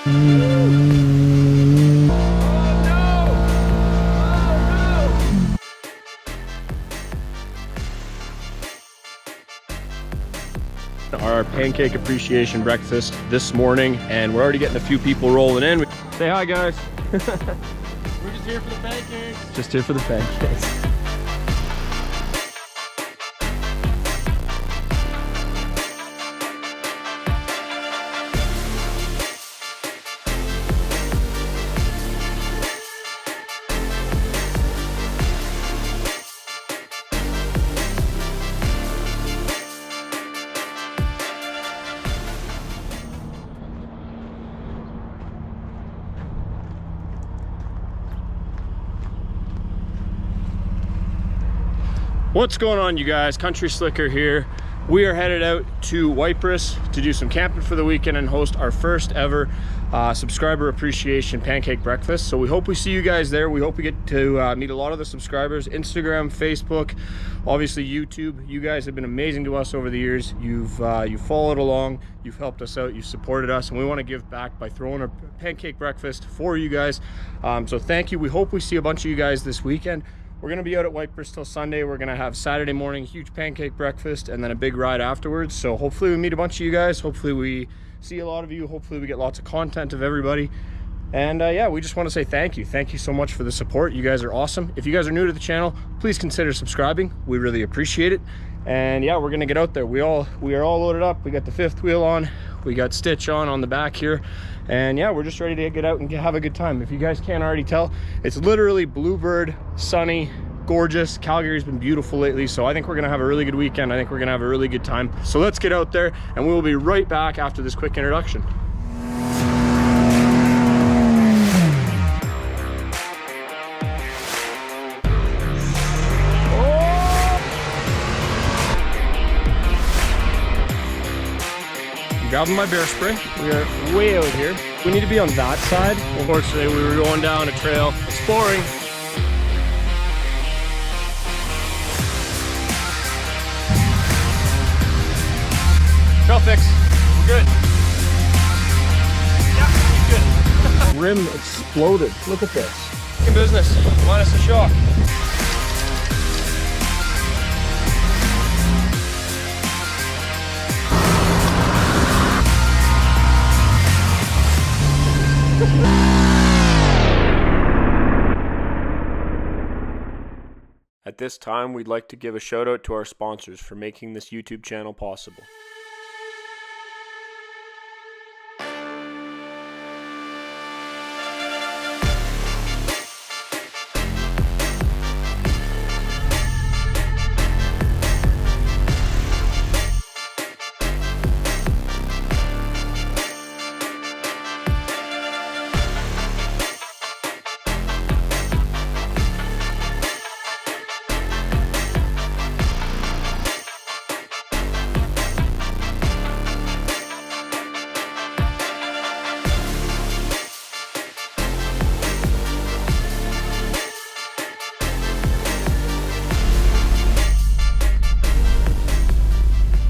Our pancake appreciation breakfast this morning, and we're already getting a few people rolling in. Say hi, guys. We're just here for the pancakes. Just here for the pancakes. What's going on, you guys? Country Slicker here. We are headed out to Waiparous to do some camping for the weekend and host our first ever subscriber appreciation pancake breakfast. So we hope we see you guys there. We hope we get to meet a lot of the subscribers. Instagram, Facebook, obviously YouTube. You guys have been amazing to us over the years. You've followed along, you've helped us out, you've supported us, and we want to give back by throwing a pancake breakfast for you guys. So thank you. We hope we see a bunch of you guys this weekend. We're going to be out at Waiparous till Sunday. We're going to have Saturday morning, huge pancake breakfast, and then a big ride afterwards. So hopefully we meet a bunch of you guys. Hopefully we see a lot of you. Hopefully we get lots of content of everybody. And yeah, we just want to say thank you. Thank you so much for the support. You guys are awesome. If you guys are new to the channel, please consider subscribing. We really appreciate it. And yeah, we're going to get out there. We are all loaded up. We got the fifth wheel on. We got Stitch on the back here. And yeah, we're just ready to get out and have a good time. If you guys can't already tell, it's literally bluebird, sunny, gorgeous. Calgary's been beautiful lately, so I think we're gonna have a really good weekend. I think we're gonna have a really good time. So let's get out there, and we will be right back after this quick introduction. Grabbing my bear spray. We are way out here. We need to be on that side. Unfortunately, we were going down a trail exploring. Trail fix. We're good. Yeah, good. Rim exploded. Look at this. In business. Minus the shock. At this time, we'd like to give a shout out to our sponsors for making this YouTube channel possible.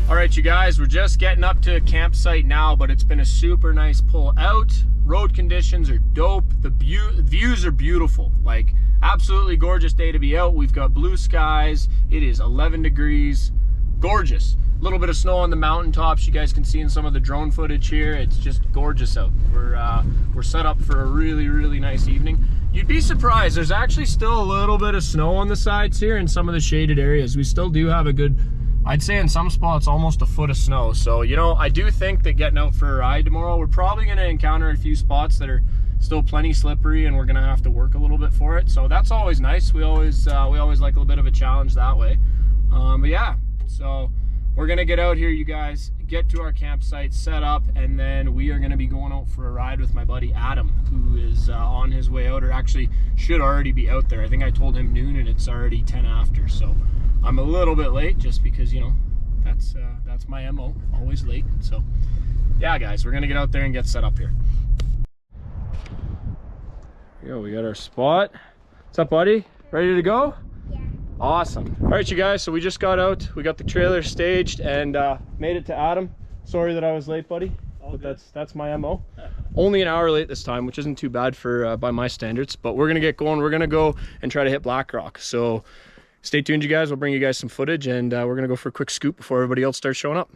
Alright, you guys, we're just getting up to a campsite now, but it's been a super nice pull out. Road conditions are dope. The views are beautiful. Like, absolutely gorgeous day to be out. We've got blue skies. It is 11 degrees. Gorgeous. A little bit of snow on the mountaintops. You guys can see in some of the drone footage here. It's just gorgeous out. We're set up for a really, really nice evening. You'd be surprised. There's actually still a little bit of snow on the sides here in some of the shaded areas. We still do have a good, I'd say in some spots, almost a foot of snow. So, you know, I do think that getting out for a ride tomorrow, we're probably going to encounter a few spots that are still plenty slippery, and we're going to have to work a little bit for it. So that's always nice. We always like a little bit of a challenge that way. But yeah, so we're going to get out here, you guys, get to our campsite, set up, and then we are going to be going out for a ride with my buddy Adam, who is on his way out, or actually should already be out there. I think I told him noon, and it's already 10 after. So I'm a little bit late just because, you know, that's my MO, always late. So yeah, guys, we're gonna get out there and get set up here. Here we go, we got our spot. What's up, buddy? Ready to go? Yeah. Awesome. All right, you guys, so we just got out. We got the trailer staged and made it to Adam. Sorry that I was late, buddy, but that's my MO. Only an hour late this time, which isn't too bad for by my standards, but we're gonna get going. We're gonna go and try to hit Black Rock. So stay tuned, you guys. We'll bring you guys some footage, and we're gonna go for a quick scoop before everybody else starts showing up.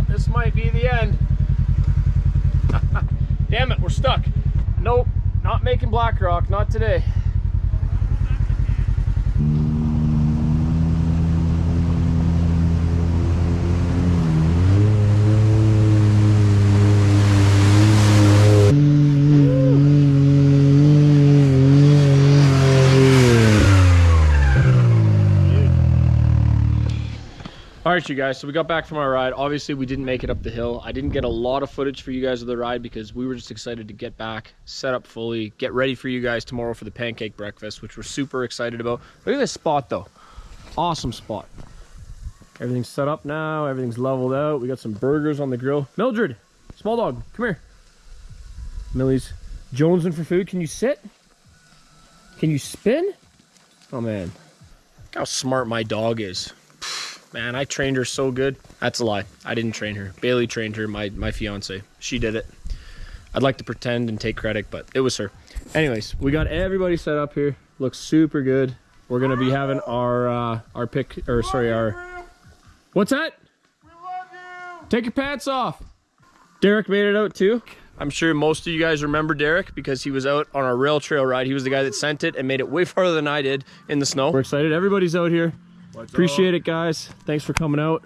This might be the end. Damn it, we're stuck. Nope, not making Black Rock, not today. All right, you guys, so we got back from our ride. Obviously, we didn't make it up the hill. I didn't get a lot of footage for you guys of the ride because we were just excited to get back, set up fully, get ready for you guys tomorrow for the pancake breakfast, which we're super excited about. Look at this spot, though. Awesome spot. Everything's set up now. Everything's leveled out. We got some burgers on the grill. Mildred, small dog, come here. Millie's jonesing for food. Can you sit? Can you spin? Oh, man. Look how smart my dog is. Man, I trained her so good. That's a lie. I didn't train her. Bailey trained her, my fiance. She did it. I'd like to pretend and take credit, but it was her. Anyways, we got everybody set up here. Looks super good. We're gonna be having our what's that? We love you. Take your pants off. Derek made it out too. I'm sure most of you guys remember Derek because he was out on our rail trail ride. He was the guy that sent it and made it way farther than I did in the snow. We're excited. Everybody's out here. Appreciate it, guys. Thanks for coming out.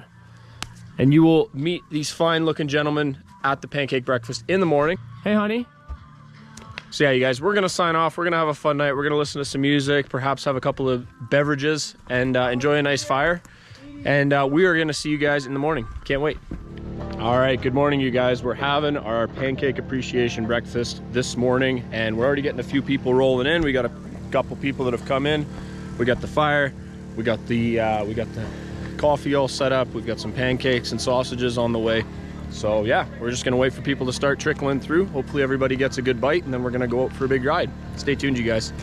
And you will meet these fine looking gentlemen at the pancake breakfast in the morning. Hey, honey. So yeah, you guys, we're gonna sign off. We're gonna have a fun night. We're gonna listen to some music, perhaps have a couple of beverages, and enjoy a nice fire. And we are gonna see you guys in the morning. Can't wait. All right, good morning, you guys. We're having our pancake appreciation breakfast this morning, and we're already getting a few people rolling in. We got a couple people that have come in. We got the fire. We got the coffee all set up. We've got some pancakes and sausages on the way. So yeah, we're just gonna wait for people to start trickling through. Hopefully everybody gets a good bite, and then we're gonna go out for a big ride. Stay tuned, you guys.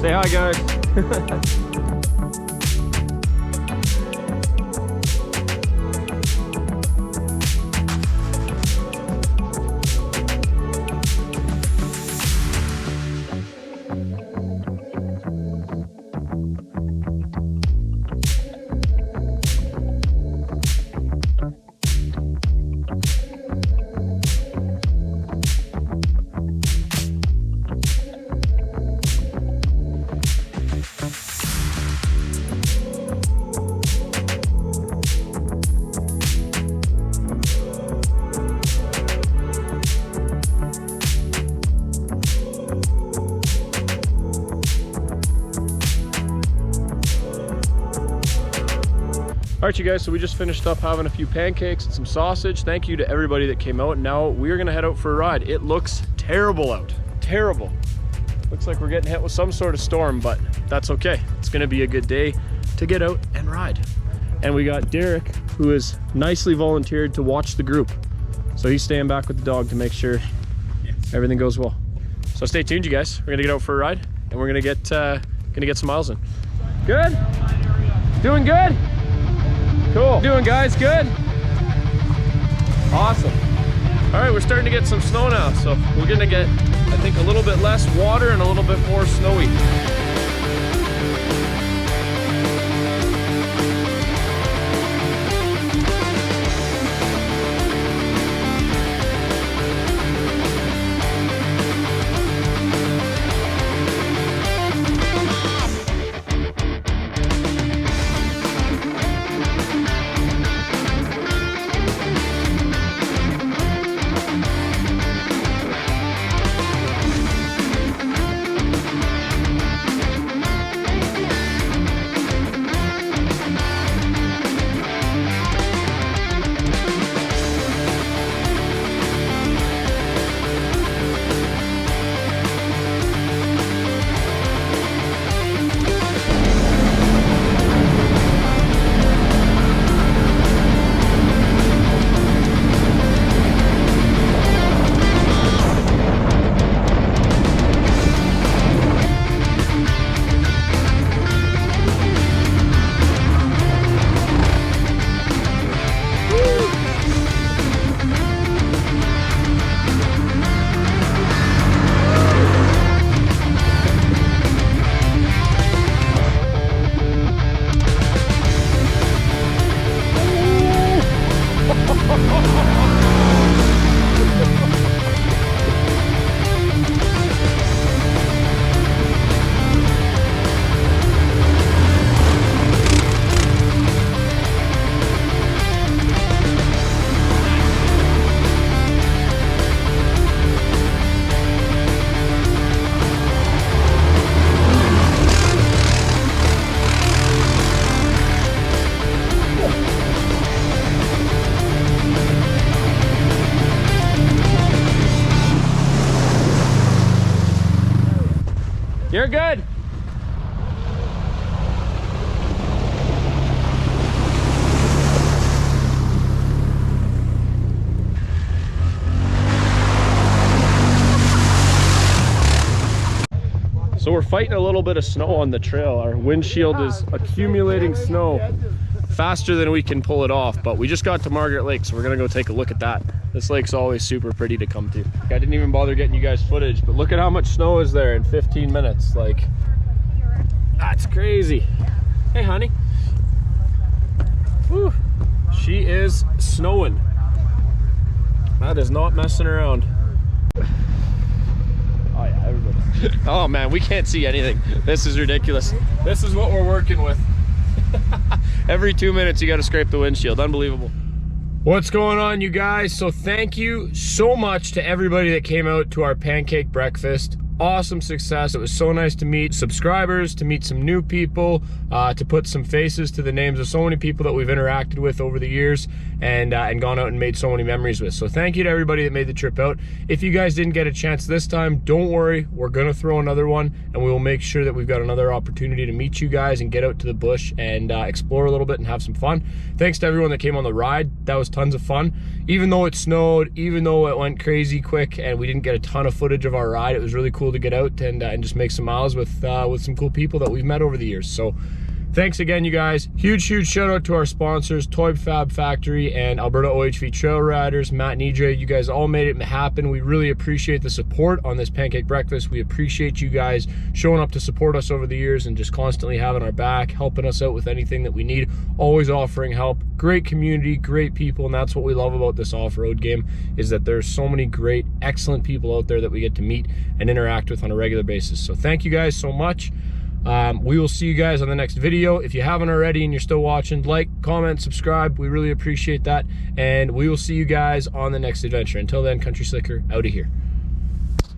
Say hi, guys. All right, you guys, so we just finished up having a few pancakes and some sausage. Thank you to everybody that came out. Now we're gonna head out for a ride. It looks terrible out, terrible. Looks like we're getting hit with some sort of storm, but that's okay. It's gonna be a good day to get out and ride. And we got Derek, who has nicely volunteered to watch the group. So he's staying back with the dog to make sure everything goes well. So stay tuned, you guys. We're gonna get out for a ride, and we're gonna get gonna get some miles in. Good? Doing good? Cool. Doing, guys, good? Awesome. All right, we're starting to get some snow now, so we're gonna get, I think, a little bit less water and a little bit more snowy. You're good. So we're fighting a little bit of snow on the trail. Our windshield is accumulating snow faster than we can pull it off, but we just got to Margaret Lake, so we're gonna go take a look at that. This lake's always super pretty to come to. I didn't even bother getting you guys footage, but look at how much snow is there in 15 minutes. Like, that's crazy. Hey, honey. Whew. She is snowing. That is not messing around. Oh yeah, everybody. Oh man, we can't see anything. This is ridiculous. This is what we're working with. Every 2 minutes you got to scrape the windshield. Unbelievable. What's going on, you guys? So thank you so much to everybody that came out to our pancake breakfast. Awesome success. It was so nice to meet subscribers, to meet some new people, to put some faces to the names of so many people that we've interacted with over the years and gone out and made so many memories with. So thank you to everybody that made the trip out. If you guys didn't get a chance this time, don't worry. We're gonna throw another one, and we will make sure that we've got another opportunity to meet you guys and get out to the bush and explore a little bit and have some fun. Thanks to everyone that came on the ride. That was tons of fun. Even though it snowed, even though it went crazy quick and we didn't get a ton of footage of our ride, it was really cool to get out and just make some miles with some cool people that we've met over the years. So thanks again, you guys. Huge shout out to our sponsors, Toy Fab Factory and Alberta OHV Trail Riders. Matt and EJ, you guys all made it happen. We really appreciate the support on this pancake breakfast. We appreciate you guys showing up to support us over the years and just constantly having our back, helping us out with anything that we need, always offering help. Great community, great people, and that's what we love about this off-road game, is that there's so many great, excellent people out there that we get to meet and interact with on a regular basis. So thank you guys so much. We will see you guys on the next video. If you haven't already and you're still watching, like, comment, subscribe. We really appreciate that. And we will see you guys on the next adventure. Until then, Country Slicker out of here.